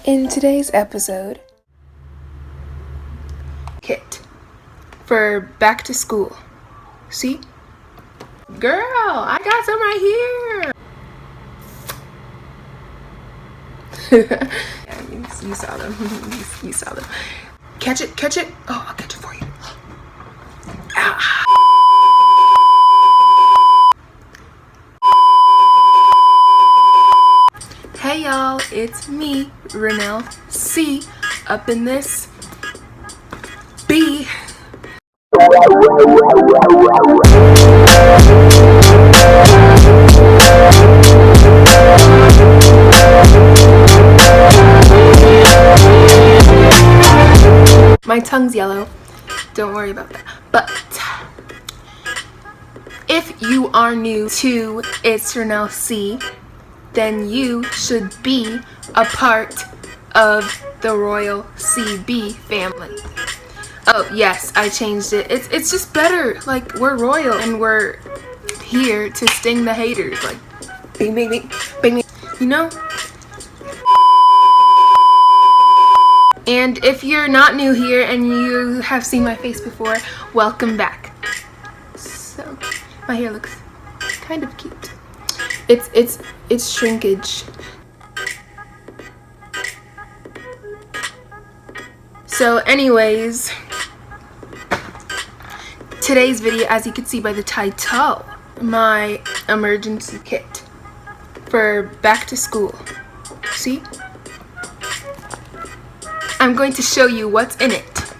In today's episode, kit for back to school. See? Girl, I got some right here. Yeah, you saw them. You saw them. Catch it, catch it. Oh, I'll catch it for you. Ah. Hey y'all, it's me, Renell C, up in this B. My tongue's yellow, don't worry about that. But if you are new to It's Renell C, then you should be a part of the Royal CB family. Oh yes, I changed it. It's just better. Like, we're royal and we're here to sting the haters. Like, bing, bing, bing, bing, bing. You know? And if you're not new here and you have seen my face before, welcome back. So, my hair looks kind of cute. It's shrinkage. So anyways, today's video, as you can see by the title, my emergency kit for back to school. See? I'm going to show you what's in it.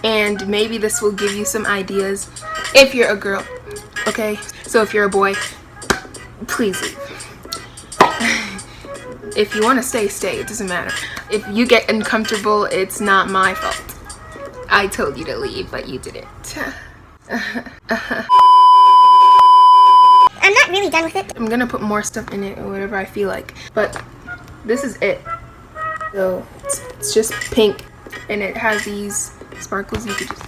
And maybe this will give you some ideas if you're a girl. Okay? So if you're a boy, please leave. If you want to stay, stay. It doesn't matter. If you get uncomfortable, it's not my fault. I told you to leave, but you didn't. I'm not really done with it. I'm gonna put more stuff in it or whatever I feel like. But this is it. So it's just pink, and it has these sparkles. You could just...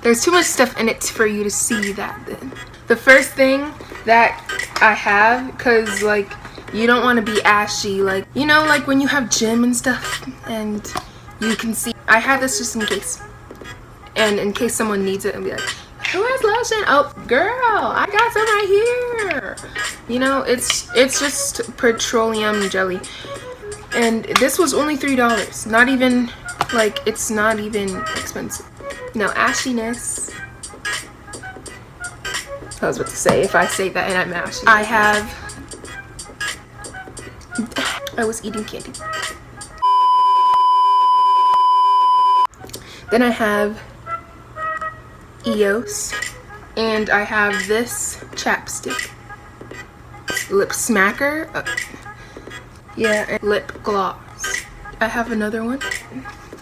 There's too much stuff in it for you to see that. Then the first thing that I have, because like you don't want to be ashy, like, you know, like when you have gym and stuff and you can see. I have this just in case, and in case someone needs it and be like, who has lotion? Oh girl, I got some right here. You know, it's just petroleum jelly, and this was only $3. Not even, like, it's not even expensive. No ashiness. I was about to say, if I say that and I'm ashy. I was eating candy. Then I have EOS, and I have this chapstick, lip smacker, yeah, and lip gloss. I have another one.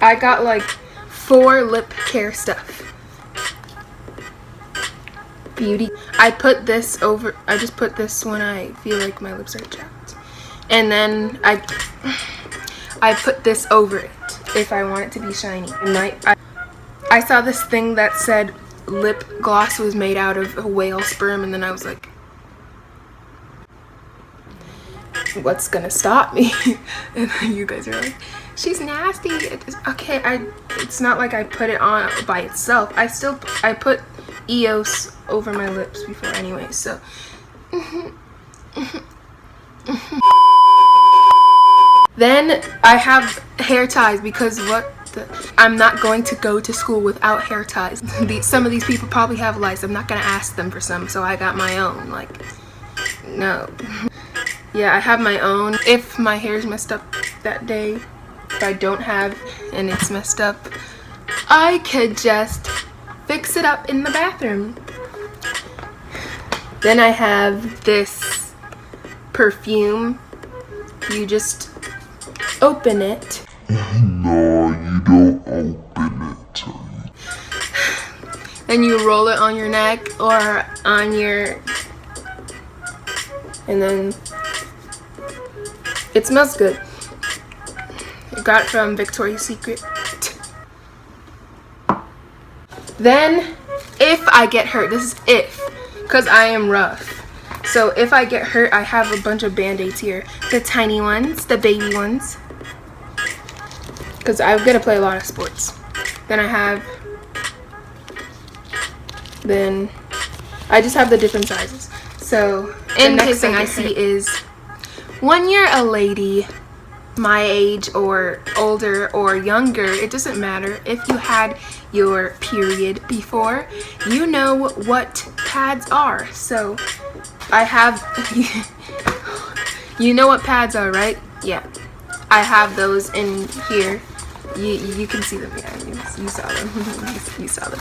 I got like 4 lip care stuff. Beauty. I put this over, I just put this when I feel like my lips are chapped. And then I put this over it if I want it to be shiny. I saw this thing that said lip gloss was made out of a whale sperm, and then I was like, what's gonna stop me? And then you guys are like, she's nasty. Okay, it's not like I put it on by itself. I put EOS over my lips before anyway, so then I have hair ties, because I'm not going to go to school without hair ties. Some of these people probably have lice. I'm not gonna ask them for some, so I got my own. Like, no. Yeah, I have my own. If my hair's messed up that day, if I don't have and it's messed up, I could just fix it up in the bathroom. Then I have this perfume. You just open it. No, you don't open it. And you roll it on your neck or on your... And then it smells good. I got it from Victoria's Secret. Then, if I get hurt, this is if, because I am rough. So if I get hurt, I have a bunch of band-aids here. The tiny ones, the baby ones. because I'm gonna play a lot of sports. Then I just have the different sizes. So the next thing I see is when you're a lady my age or older or younger, it doesn't matter. If you had your period before, you know what pads are. So I have you know what pads are, right? Yeah, I have those in here. You can see them. Yeah, you saw them. You saw them.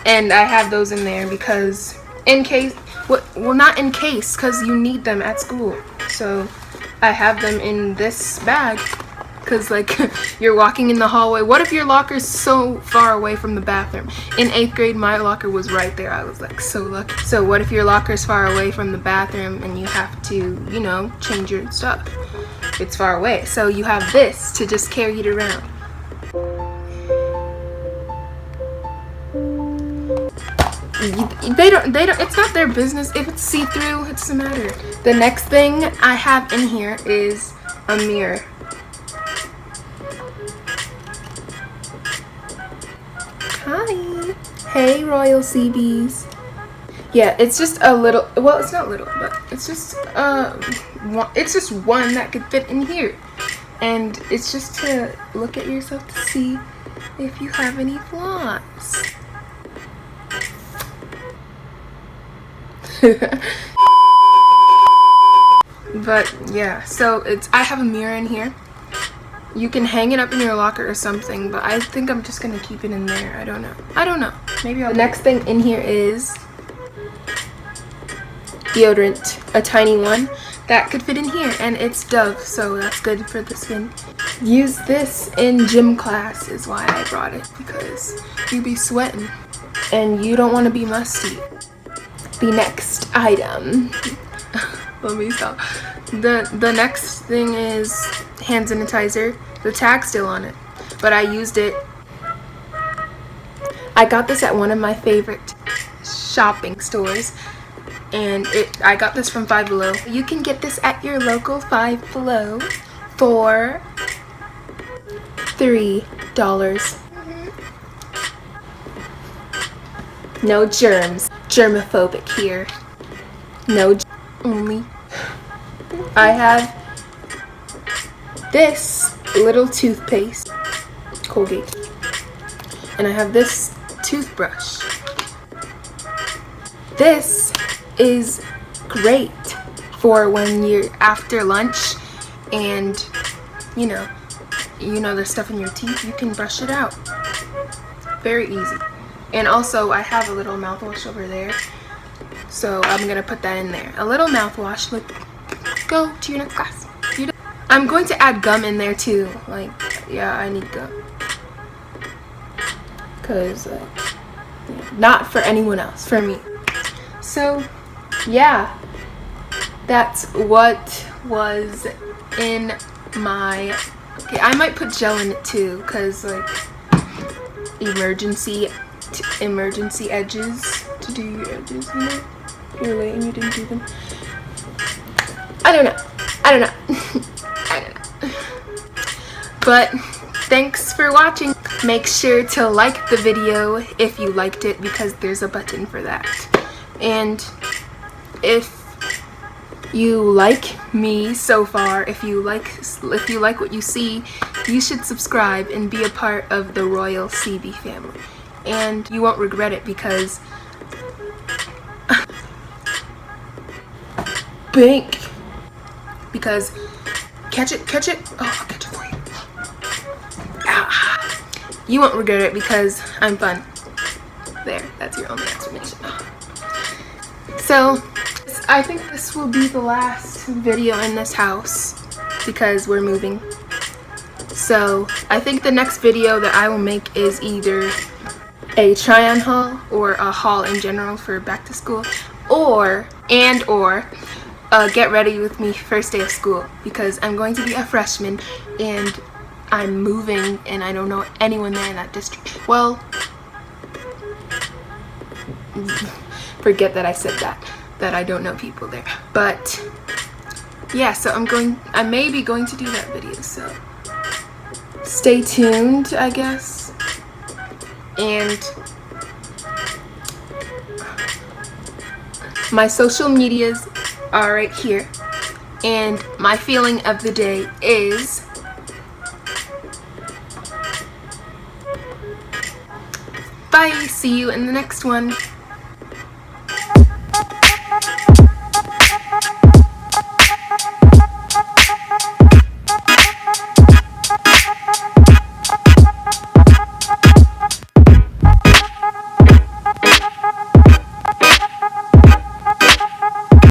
And I have those in there because in case, well, not in case, because you need them at school. So I have them in this bag because, like, you're walking in the hallway. What if your locker's so far away from the bathroom? In 8th grade, my locker was right there. I was, like, so lucky. So what if your locker's far away from the bathroom and you have to, you know, change your stuff? It's far away. So you have this to just carry it around. They don't, it's not their business. If it's see-through, it doesn't matter. The next thing I have in here is a mirror. Hi. Hey, Royal CBs. Yeah, it's just a little, well, it's not little, but it's just one that could fit in here. And it's just to look at yourself to see if you have any flaws. But yeah, so I have a mirror in here. You can hang it up in your locker or something, but I think I'm just gonna keep it in there. I don't know. Maybe the next thing in here is deodorant, a tiny one that could fit in here, and it's Dove, so that's good for the skin. Use this in gym class is why I brought it, because you be sweating and you don't want to be musty. The next item, let me stop. The next thing is hand sanitizer. The tag's still on it, but I used it. I got this at one of my favorite shopping stores, and I got this from Five Below. You can get this at your local Five Below for $3. No germs. Germophobic here. No only. I have this little toothpaste, Colgate, and I have this toothbrush. This is great for when you're after lunch and you know there's stuff in your teeth. You can brush it out. Very easy. And also I have a little mouthwash over there, so I'm gonna put that in there. A little mouthwash. Look, go to your next class. I'm going to add gum in there too. Like, yeah, I need gum, cause not for anyone else, for me. So yeah, that's what was in my. Okay, I might put gel in it too, cause like emergency edges, to do your edges, you know? You're late and you didn't do them. I don't know. I don't know. But thanks for watching. Make sure to like the video if you liked it, because there's a button for that. And if you like me so far, if you like what you see, you should subscribe and be a part of the Royal CB family. And you won't regret it, because because catch it. Oh, I'll catch it for you. Ah. You won't regret it because I'm fun. There, that's your only explanation. So I think this will be the last video in this house because we're moving. So I think the next video that I will make is either a try-on haul or a haul in general for back to school, or get ready with me first day of school, because I'm going to be a freshman and I'm moving and I don't know anyone there in that district. Well, forget that I said that I don't know people there. But yeah, so I may be going to do that video, so stay tuned, I guess. And my social medias are right here. And my feeling of the day is bye. See you in the next one.